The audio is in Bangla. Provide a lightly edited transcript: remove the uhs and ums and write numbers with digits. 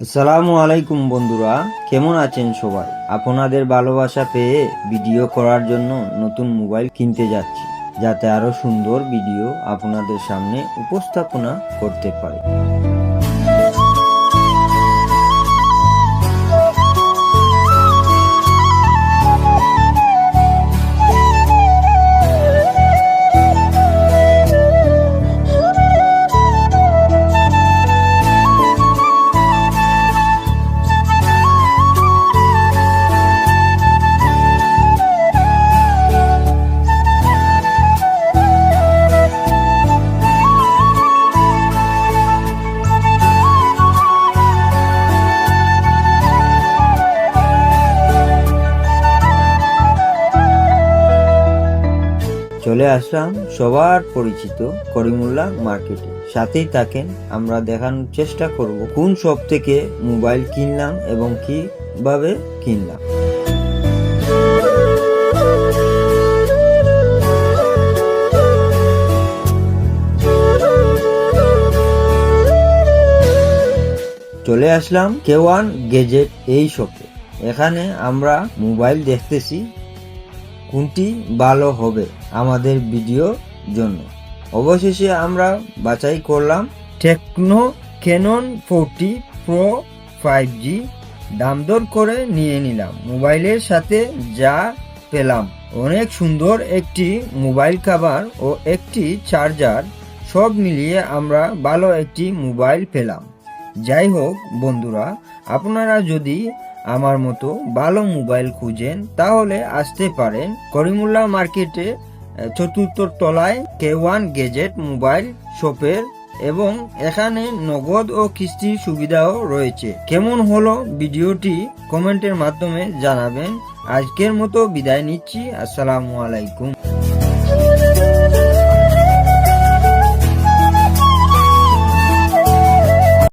আসসালামু আলাইকুম বন্ধুরা, কেমন আছেন সবাই? আপনাদের ভালোবাসা পেয়ে ভিডিও করার জন্য নতুন মোবাইল কিনতে যাচ্ছি, যাতে আরো সুন্দর ভিডিও আপনাদের সামনে উপস্থাপনা করতে পারি। চলে আসলাম সবার পরিচিত করিমুল্লাহ মার্কেটে। সাথেই থাকেন, আমরা দেখানোর চেষ্টা করব কোন শপ থেকে মোবাইল কিনলাম এবং কিভাবে কিনলাম। চলে আসলাম K1 গ্যাজেট এই শপে। এখানে আমরা মোবাইল দেখতেছি কোনটি ভালো হবে আমাদের ভিডিওর জন্য। অবশেষে আমরা বাছাই করলাম টেকনো ক্যানন 40 প্রো 5G। দাম দর করে নিয়ে নিলাম। মোবাইলের সাথে যা পেলাম, অনেক সুন্দর একটি মোবাইল কভার ও একটি চার্জার, সব মিলিয়ে আমরা ভালো একটি মোবাইল পেলাম। যাই হোক বন্ধুরা, আপনারা যদি আমার মতো ভালো মোবাইল খুঁজেন তাহলে আসতে পারেন করিমুল্লাহ মার্কেটে, চতুর্থ তলায় K1 গ্যাজেট মোবাইল শপের, এবং এখানে নগদ ও কিস্তির সুবিধাও রয়েছে। কেমন হলো ভিডিওটি কমেন্টের মাধ্যমে জানাবেন। আজকের মতো বিদায় নিচ্ছি। আসসালামু আলাইকুম।